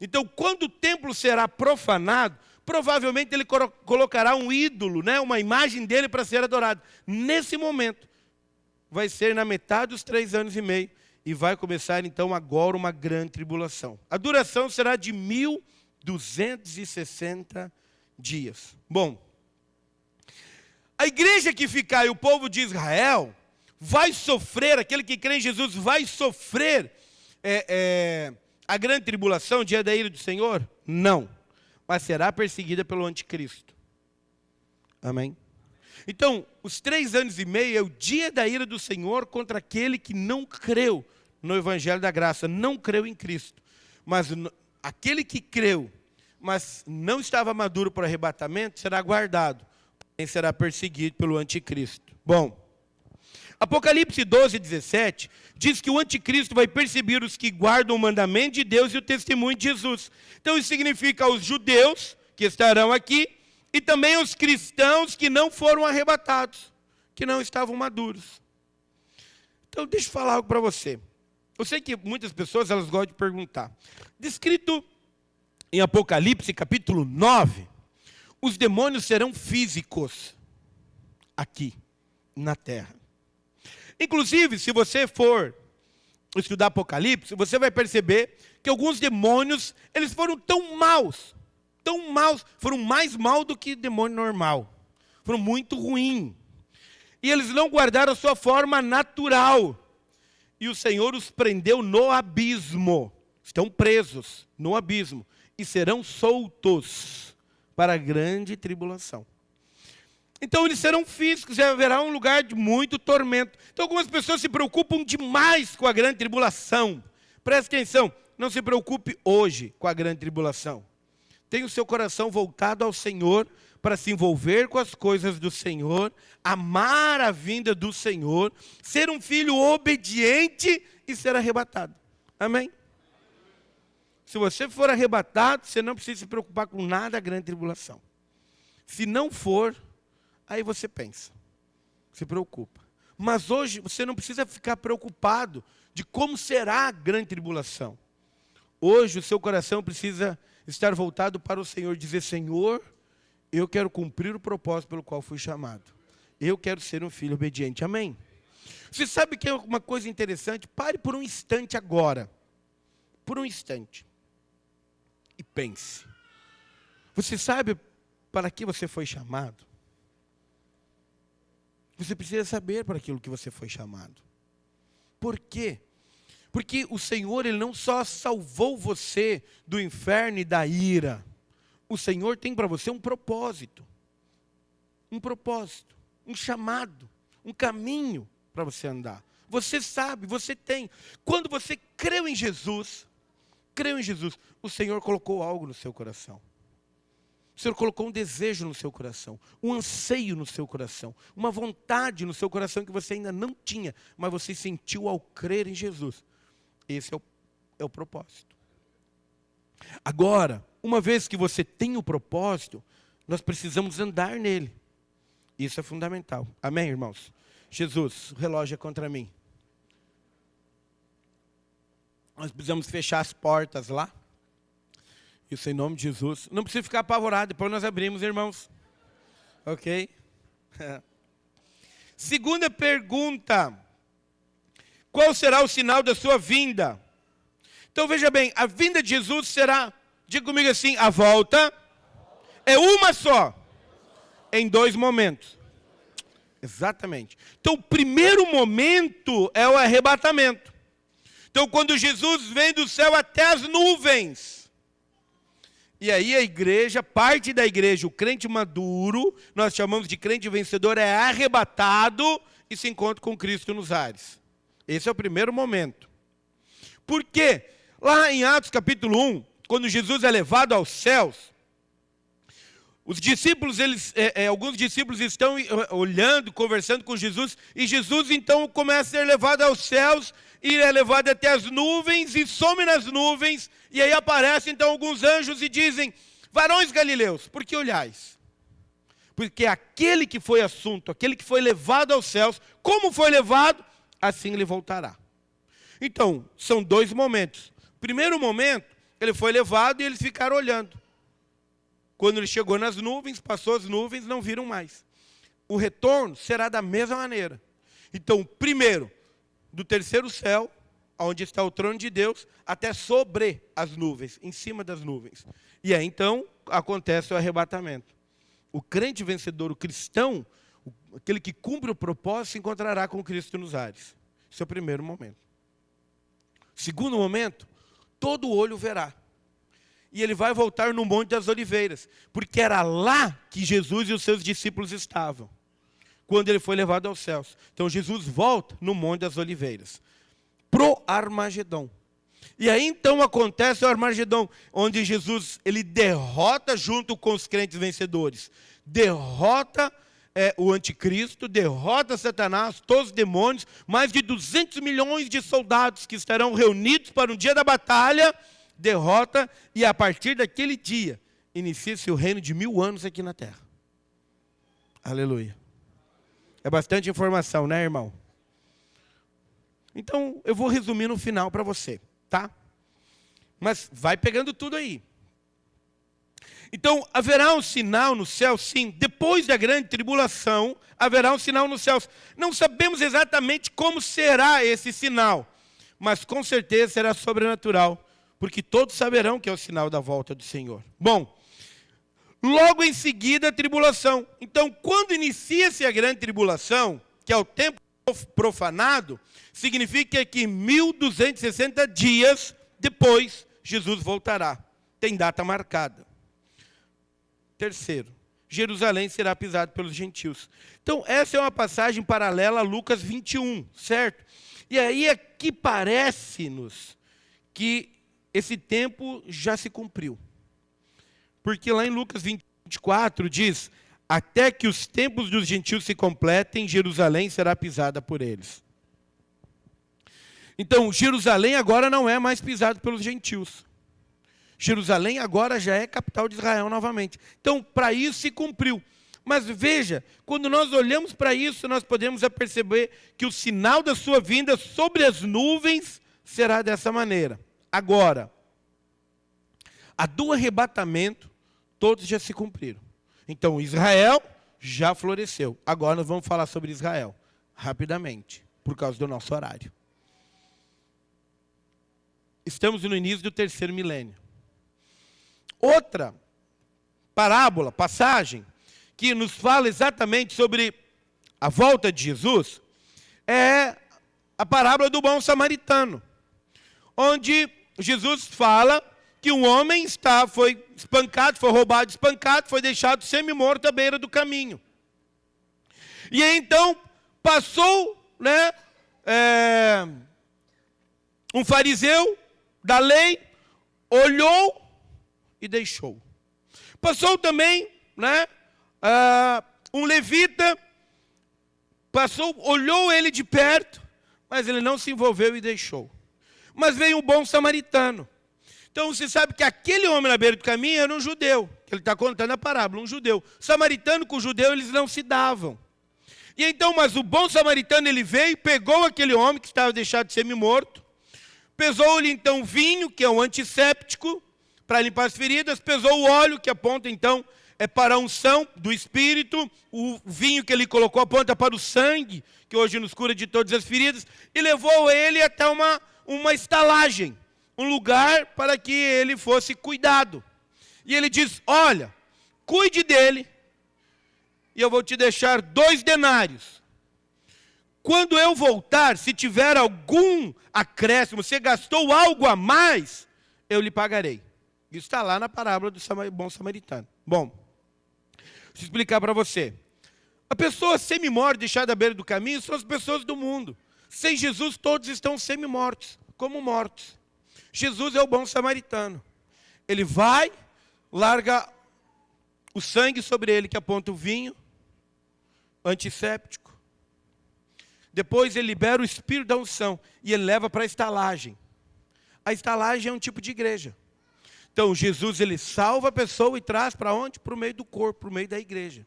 Então, quando o templo será profanado, provavelmente ele colocará um ídolo, né, uma imagem dele para ser adorado. Nesse momento, vai ser na metade dos 3 anos e meio, e vai começar então agora uma grande tribulação. A duração será de 1260 dias. Bom, a igreja que ficar e o povo de Israel vai sofrer, aquele que crê em Jesus vai sofrer a grande tribulação, o dia da ira do Senhor? Não, mas será perseguida pelo anticristo. Amém? Então, os 3 anos e meio é o dia da ira do Senhor contra aquele que não creu no Evangelho da Graça, não creu em Cristo. Mas aquele que creu, mas não estava maduro para o arrebatamento, será guardado, porém será perseguido pelo anticristo. Bom, Apocalipse 12, 17, diz que o anticristo vai perseguir os que guardam o mandamento de Deus e o testemunho de Jesus. Então isso significa os judeus que estarão aqui e também os cristãos que não foram arrebatados, que não estavam maduros. Então deixa eu falar algo para você. Eu sei que muitas pessoas elas gostam de perguntar. Descrito em Apocalipse capítulo 9, os demônios serão físicos aqui na terra. Inclusive, se você for estudar Apocalipse, você vai perceber que alguns demônios, eles foram tão maus, foram mais maus do que demônio normal. Foram muito ruins. E eles não guardaram a sua forma natural. E o Senhor os prendeu no abismo. Estão presos no abismo. E serão soltos para a grande tribulação. Então eles serão físicos e haverá um lugar de muito tormento. Então algumas pessoas se preocupam demais com a grande tribulação. Preste atenção, não se preocupe hoje com a grande tribulação. Tenha o seu coração voltado ao Senhor para se envolver com as coisas do Senhor, amar a vinda do Senhor, ser um filho obediente e ser arrebatado. Amém? Se você for arrebatado, você não precisa se preocupar com nada da grande tribulação. Se não for, aí você pensa, se preocupa. Mas hoje você não precisa ficar preocupado de como será a grande tribulação. Hoje o seu coração precisa estar voltado para o Senhor, dizer: Senhor, eu quero cumprir o propósito pelo qual fui chamado. Eu quero ser um filho obediente. Amém? Você sabe que é uma coisa interessante? Pare por um instante agora. Por um instante. E pense. Você sabe para que você foi chamado? Você precisa saber para aquilo que você foi chamado. Por quê? Porque o Senhor, Ele não só salvou você do inferno e da ira. O Senhor tem para você um propósito. Um propósito. Um chamado. Um caminho para você andar. Você sabe, você tem. Quando você creu em Jesus, o Senhor colocou algo no seu coração. O Senhor colocou um desejo no seu coração, um anseio no seu coração, uma vontade no seu coração que você ainda não tinha, mas você sentiu ao crer em Jesus. Esse é o propósito. Agora, uma vez que você tem o propósito, nós precisamos andar nele. Isso é fundamental. Amém, irmãos? Jesus, o relógio é contra mim. Nós precisamos fechar as portas lá. Isso em nome de Jesus. Não precisa ficar apavorado, depois nós abrimos, irmãos. Ok? Segunda pergunta. Qual será o sinal da sua vinda? Então veja bem, a vinda de Jesus será, diga comigo assim, a volta é uma só, em 2 momentos. Exatamente. Então o primeiro momento é o arrebatamento. Então quando Jesus vem do céu até as nuvens, e aí a igreja, parte da igreja, o crente maduro, nós chamamos de crente vencedor, é arrebatado e se encontra com Cristo nos ares. Esse é o primeiro momento. Por quê? Lá em Atos capítulo 1, quando Jesus é levado aos céus, os discípulos, alguns discípulos estão olhando, conversando com Jesus, e Jesus então começa a ser levado aos céus, e é levado até as nuvens, e some nas nuvens, e aí aparecem então alguns anjos e dizem, varões galileus, por que olhais? Porque aquele que foi assunto, aquele que foi levado aos céus, como foi levado, assim ele voltará. Então, são 2 momentos. Primeiro momento, ele foi levado e eles ficaram olhando. Quando ele chegou nas nuvens, passou as nuvens, não viram mais. O retorno será da mesma maneira. Então, primeiro, do terceiro céu, onde está o trono de Deus, até sobre as nuvens, em cima das nuvens. E aí, então, acontece o arrebatamento. O crente vencedor, o cristão, aquele que cumpre o propósito, se encontrará com Cristo nos ares. Esse é o primeiro momento. Segundo momento, todo olho verá. E ele vai voltar no Monte das Oliveiras, porque era lá que Jesus e os seus discípulos estavam, quando ele foi levado aos céus. Então Jesus volta no Monte das Oliveiras, pro Armagedon. E aí então acontece o Armagedon, onde Jesus ele derrota junto com os crentes vencedores, derrota o anticristo, derrota Satanás, todos os demônios, mais de 200 milhões de soldados que estarão reunidos para um dia da batalha, derrota, e a partir daquele dia, inicia-se o reino de 1000 anos aqui na terra. Aleluia. É bastante informação, né, irmão? Então, eu vou resumir no final para você, tá? Mas vai pegando tudo aí. Então, haverá um sinal no céu, sim. Depois da grande tribulação, haverá um sinal nos céus. Não sabemos exatamente como será esse sinal, mas com certeza será sobrenatural, porque todos saberão que é o sinal da volta do Senhor. Bom, logo em seguida a tribulação. Então, quando inicia-se a grande tribulação, que é o tempo profanado, significa que 1260 dias depois, Jesus voltará. Tem data marcada. Terceiro, Jerusalém será pisado pelos gentios. Então, essa é uma passagem paralela a Lucas 21, certo? E aí aqui parece-nos que esse tempo já se cumpriu. Porque lá em Lucas 24 diz, até que os tempos dos gentios se completem, Jerusalém será pisada por eles. Então, Jerusalém agora não é mais pisado pelos gentios. Jerusalém agora já é capital de Israel novamente. Então, para isso se cumpriu. Mas veja, quando nós olhamos para isso, nós podemos perceber que o sinal da sua vinda sobre as nuvens será dessa maneira. Agora, a do arrebatamento, todos já se cumpriram. Então, Israel já floresceu. Agora nós vamos falar sobre Israel, rapidamente, por causa do nosso horário. Estamos no início do 3º milênio. Outra parábola, passagem, que nos fala exatamente sobre a volta de Jesus, é a parábola do bom samaritano, onde Jesus fala que um homem foi espancado, foi roubado, espancado, foi deixado semi-morto à beira do caminho. E aí, então, passou, um fariseu da lei, olhou e deixou. Passou também, um levita, olhou ele de perto, mas ele não se envolveu e deixou. Mas veio um bom samaritano. Então você sabe que aquele homem na beira do caminho era um judeu, que ele está contando a parábola, um judeu. Samaritano com judeu eles não se davam. E então, mas o bom samaritano ele veio, pegou aquele homem que estava deixado de semi-morto, pesou-lhe então o vinho, que é um antisséptico, para limpar as feridas, pesou o óleo, que aponta então para a unção do Espírito, o vinho que ele colocou aponta para o sangue, que hoje nos cura de todas as feridas, e levou ele até uma estalagem, um lugar para que ele fosse cuidado. E ele diz, olha, cuide dele, e eu vou te deixar 2 denários. Quando eu voltar, se tiver algum acréscimo, você gastou algo a mais, eu lhe pagarei. Isso está lá na parábola do bom samaritano. Bom, deixa eu explicar para você. A pessoa semi-morta, deixada à beira do caminho, são as pessoas do mundo. Sem Jesus, todos estão semi-mortos, como mortos. Jesus é o bom samaritano. Ele vai, larga o sangue sobre ele, que aponta o vinho, antisséptico. Depois ele libera o Espírito da unção e ele leva para a estalagem. A estalagem é um tipo de igreja. Então Jesus ele salva a pessoa e traz para onde? Para o meio do corpo, para o meio da igreja.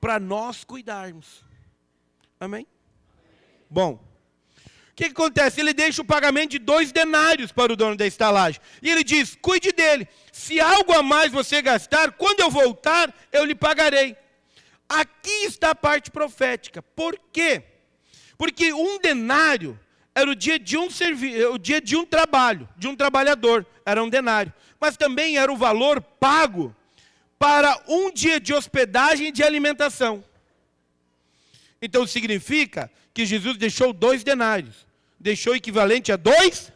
Para nós cuidarmos. Amém? Bom, o que acontece? Ele deixa o pagamento de 2 denários para o dono da estalagem. E ele diz, cuide dele. Se algo a mais você gastar, quando eu voltar, eu lhe pagarei. Aqui está a parte profética. Por quê? Porque um denário era o dia de um trabalho, de um trabalhador, era um denário. Mas também era o valor pago para um dia de hospedagem e de alimentação. Então significa que Jesus deixou 2 denários. Deixou o equivalente a 2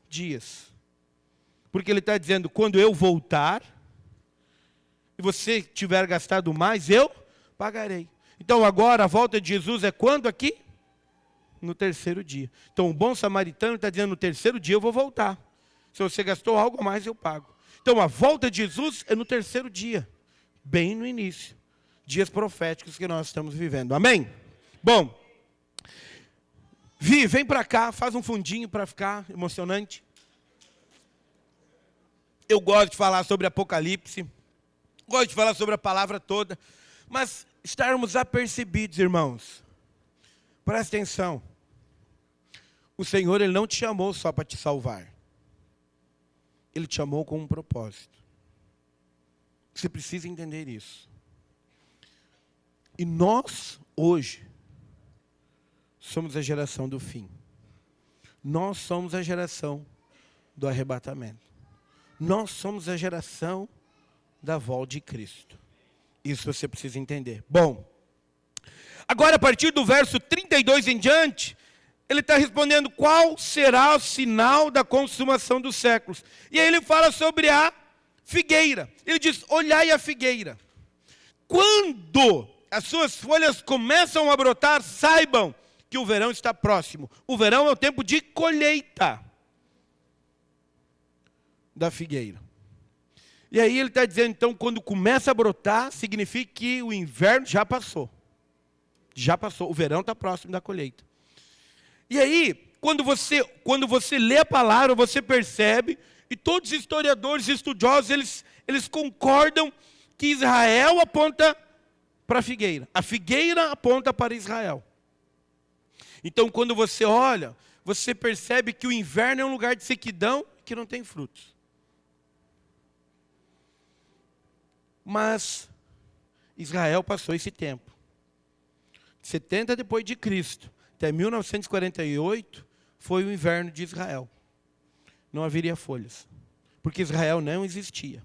dias. Porque ele está dizendo, quando eu voltar, e você tiver gastado mais, eu pagarei. Então agora a volta de Jesus é quando aqui? No 3º dia. Então o bom samaritano está dizendo, no 3º dia eu vou voltar. Se você gastou algo a mais, eu pago. Então a volta de Jesus é no 3º dia. Bem no início. Dias proféticos que nós estamos vivendo. Amém? Bom. Vi, vem para cá, faz um fundinho para ficar emocionante. Eu gosto de falar sobre Apocalipse. Gosto de falar sobre a palavra toda. Mas estarmos apercebidos, irmãos. Presta atenção. O Senhor, Ele não te chamou só para te salvar. Ele te chamou com um propósito. Você precisa entender isso. E nós, hoje, somos a geração do fim. Nós somos a geração do arrebatamento. Nós somos a geração da volta de Cristo. Isso você precisa entender. Bom, agora a partir do verso 32 em diante, ele está respondendo qual será o sinal da consumação dos séculos. E aí ele fala sobre a figueira. Ele diz, olhai a figueira. Quando as suas folhas começam a brotar, saibam que o verão está próximo. O verão é o tempo de colheita da figueira. E aí ele está dizendo, então, quando começa a brotar, significa que o inverno já passou. Já passou, o verão está próximo da colheita. E aí, quando você lê a palavra, você percebe, e todos os historiadores e estudiosos, eles concordam que Israel aponta para a figueira. A figueira aponta para Israel. Então, quando você olha, você percebe que o inverno é um lugar de sequidão que não tem frutos. Mas, Israel passou esse tempo. 70 depois de Cristo, até 1948, foi o inverno de Israel. Não haveria folhas, porque Israel não existia.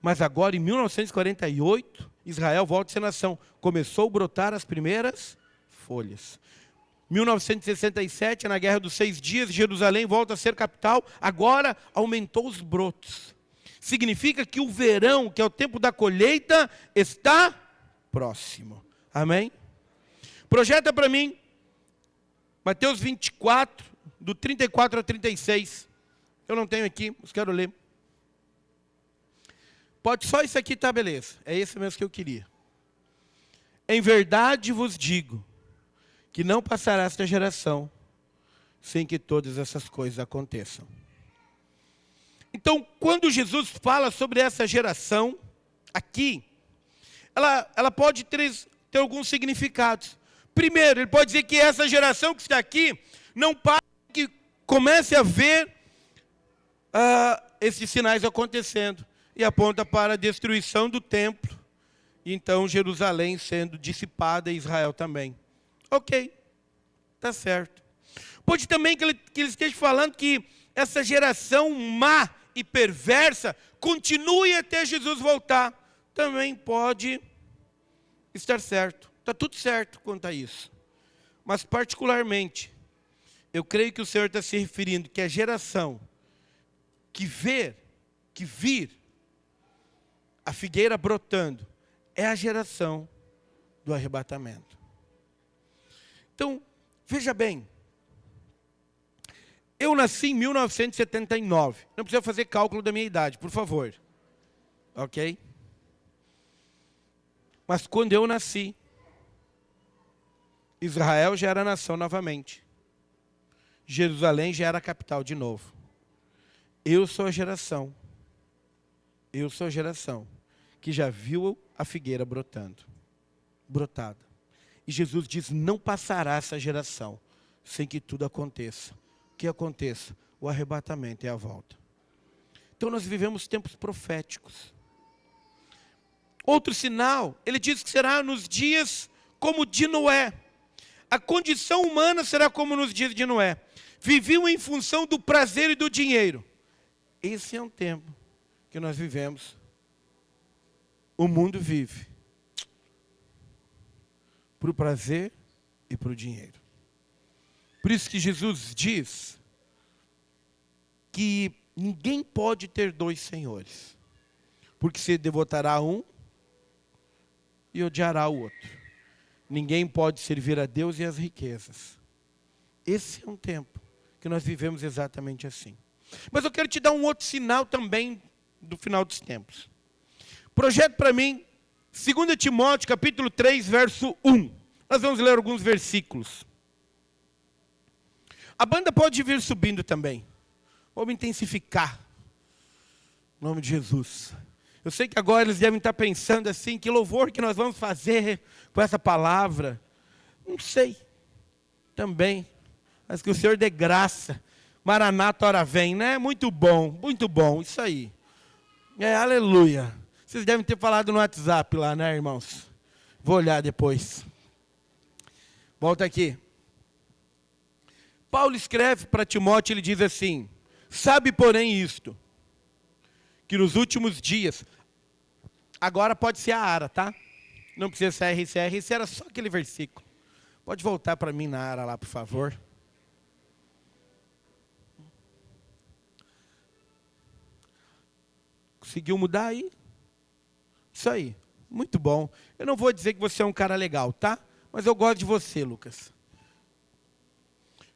Mas agora, em 1948, Israel volta a ser nação. Começou a brotar as primeiras folhas. 1967, na Guerra dos 6 Dias, Jerusalém volta a ser capital. Agora aumentou os brotos. Significa que o verão, que é o tempo da colheita, está próximo. Amém? Projeta para mim, Mateus 24, do 34 ao 36. Eu não tenho aqui, mas quero ler. Pode só isso aqui, tá, beleza. É esse mesmo que eu queria. Em verdade vos digo, que não passará esta geração sem que todas essas coisas aconteçam. Então, quando Jesus fala sobre essa geração, aqui, ela pode ter alguns significados. Primeiro, ele pode dizer que essa geração que está aqui, não para que comece a ver esses sinais acontecendo. E aponta para a destruição do templo. E então Jerusalém sendo dissipada e Israel também. Ok, está certo. Pode também que ele esteja falando que essa geração má e perversa continue até Jesus voltar. Também pode estar certo. Está tudo certo quanto a isso. Mas particularmente, eu creio que o Senhor está se referindo que a geração que vir a figueira brotando, é a geração do arrebatamento. Então, veja bem, eu nasci em 1979, não precisa fazer cálculo da minha idade, por favor, ok? Mas quando eu nasci, Israel já era nação novamente, Jerusalém já era capital de novo. Eu sou a geração que já viu a figueira brotada. E Jesus diz, não passará essa geração sem que tudo aconteça. O que aconteça? O arrebatamento é a volta. Então nós vivemos tempos proféticos. Outro sinal, ele diz que será nos dias como de Noé. A condição humana será como nos dias de Noé. Viviam em função do prazer e do dinheiro. Esse é um tempo que nós vivemos. O mundo vive para o prazer e para o dinheiro. Por isso que Jesus diz que ninguém pode ter dois senhores, porque se devotará a um e odiará o outro. Ninguém pode servir a Deus e às riquezas. Esse é um tempo que nós vivemos exatamente assim. Mas eu quero te dar um outro sinal também do final dos tempos. Projeto para mim, 2 Timóteo, capítulo 3, verso 1. Nós vamos ler alguns versículos. A banda pode vir subindo também. Vamos intensificar. Em nome de Jesus. Eu sei que agora eles devem estar pensando assim, que louvor que nós vamos fazer com essa palavra. Não sei. Também. Mas que o Senhor dê graça. Maranata, ora vem, né? Muito bom, isso aí. Aleluia. Vocês devem ter falado no WhatsApp lá, né, irmãos? Vou olhar depois. Volta aqui. Paulo escreve para Timóteo, ele diz assim, sabe porém isto, que nos últimos dias, agora pode ser a Ara, tá? Não precisa ser a RCR, esse era só aquele versículo. Pode voltar para mim na Ara lá, por favor. Conseguiu mudar aí? Isso aí, muito bom. Eu não vou dizer que você é um cara legal, tá? Mas eu gosto de você, Lucas.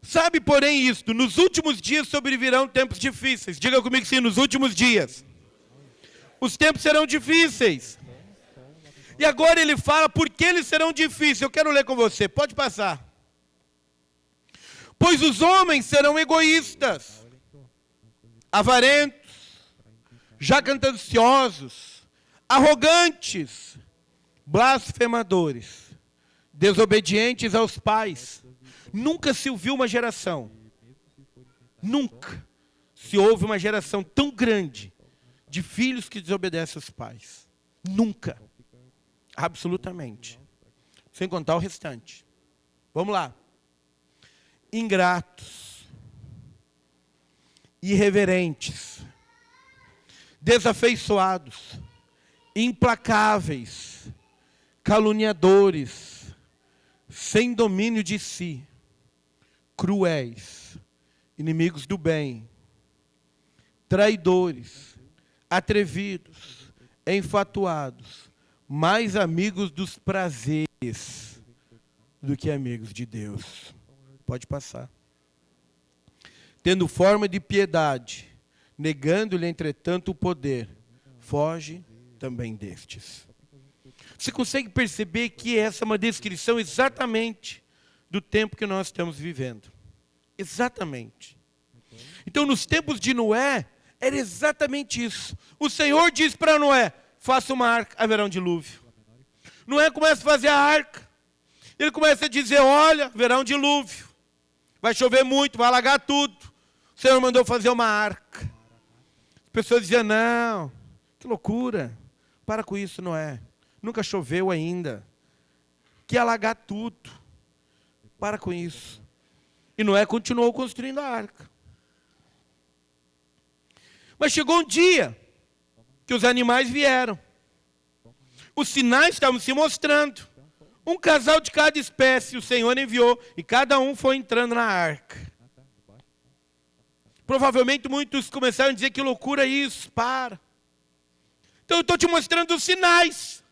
Sabe, porém, isto, nos últimos dias sobrevirão tempos difíceis. Diga comigo sim, nos últimos dias. Os tempos serão difíceis. E agora ele fala por que eles serão difíceis. Eu quero ler com você, pode passar. Pois os homens serão egoístas, avarentos, jactanciosos, arrogantes, blasfemadores, desobedientes aos pais. Nunca se ouviu uma geração, nunca se houve uma geração tão grande de filhos que desobedecem aos pais. Nunca. Absolutamente. Sem contar o restante. Vamos lá. Ingratos, irreverentes, desafeiçoados, implacáveis, caluniadores, sem domínio de si, cruéis, inimigos do bem, traidores, atrevidos, enfatuados, mais amigos dos prazeres do que amigos de Deus. Pode passar. Tendo forma de piedade, negando-lhe, entretanto, o poder, foge também destes. Você consegue perceber que essa é uma descrição exatamente do tempo que nós estamos vivendo? Exatamente. Então, nos tempos de Noé, era exatamente isso. O Senhor diz para Noé, faça uma arca, haverá um dilúvio. Noé começa a fazer a arca. Ele começa a dizer, olha, haverá um dilúvio. Vai chover muito, vai alagar tudo. O Senhor mandou fazer uma arca. As pessoas diziam, não, que loucura. Para com isso, Noé. Nunca choveu ainda. Que alagar tudo. Para com isso. E Noé continuou construindo a arca. Mas chegou um dia que os animais vieram. Os sinais estavam se mostrando. Um casal de cada espécie o Senhor enviou, e cada um foi entrando na arca. Provavelmente muitos começaram a dizer, que loucura isso, para. Então eu estou te mostrando os sinais.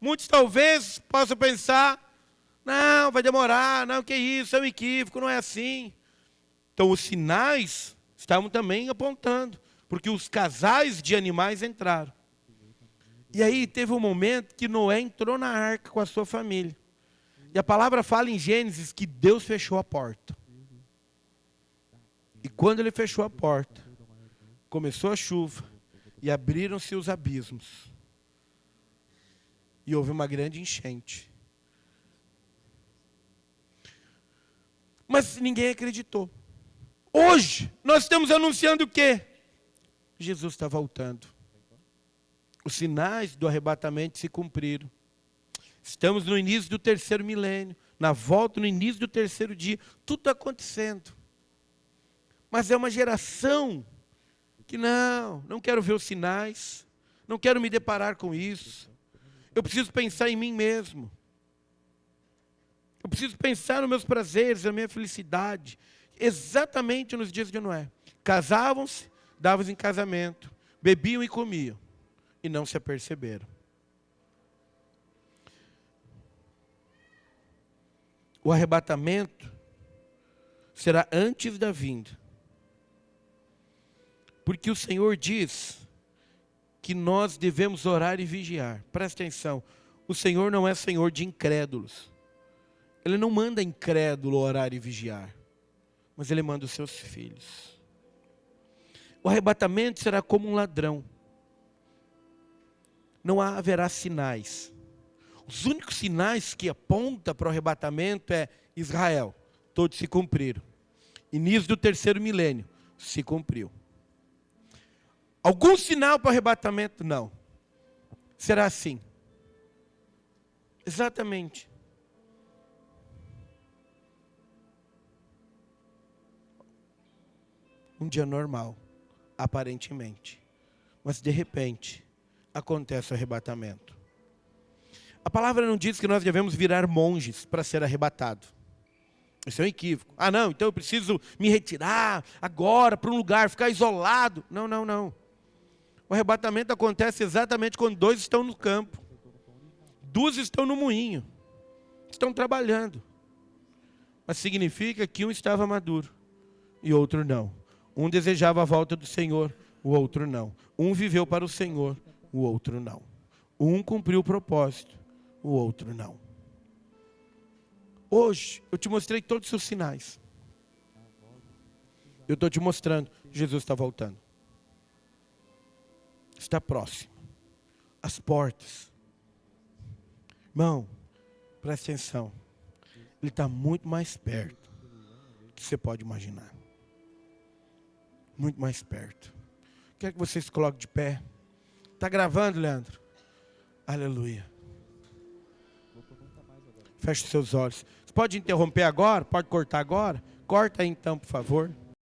Muitos talvez possam pensar, não, vai demorar, não, que isso, é um equívoco, não é assim. Então os sinais estavam também apontando, porque os casais de animais entraram. E aí teve um momento que Noé entrou na arca com a sua família. E a palavra fala em Gênesis que Deus fechou a porta. E quando ele fechou a porta, começou a chuva e abriram-se os abismos. E houve uma grande enchente. Mas ninguém acreditou. Hoje, nós estamos anunciando o quê? Jesus está voltando. Os sinais do arrebatamento se cumpriram. Estamos no início do 3º milênio, na volta, no início do 3º dia. Tudo está acontecendo. Mas é uma geração que não quero ver os sinais, não quero me deparar com isso. Eu preciso pensar em mim mesmo. Eu preciso pensar nos meus prazeres, na minha felicidade. Exatamente nos dias de Noé. Casavam-se, davam-se em casamento, bebiam e comiam, e não se aperceberam. O arrebatamento será antes da vinda. Porque o Senhor diz que nós devemos orar e vigiar. Presta atenção, o Senhor não é Senhor de incrédulos. Ele não manda incrédulo orar e vigiar, mas Ele manda os seus filhos. O arrebatamento será como um ladrão. Não haverá sinais. Os únicos sinais que apontam para o arrebatamento é Israel. Todos se cumpriram. Início do 3º milênio. Se cumpriu. Algum sinal para o arrebatamento? Não. Será assim. Exatamente. Um dia normal, aparentemente. Mas de repente, acontece o arrebatamento. A palavra não diz que nós devemos virar monges para ser arrebatado. Isso é um equívoco. Ah, não, então eu preciso me retirar agora para um lugar, ficar isolado. Não, não, não. O arrebatamento acontece exatamente quando 2 estão no campo. 2 estão no moinho. Estão trabalhando. Mas significa que um estava maduro e outro não. Um desejava a volta do Senhor, o outro não. Um viveu para o Senhor, o outro não. Um cumpriu o propósito, o outro não. Hoje, eu te mostrei todos os sinais. Eu estou te mostrando, Jesus está voltando. Está próximo. As portas. Irmão, preste atenção. Ele está muito mais perto do que você pode imaginar. Muito mais perto. Quero que você se coloque de pé. Está gravando, Leandro? Aleluia. Feche os seus olhos. Você pode interromper agora? Pode cortar agora? Corta aí então, por favor.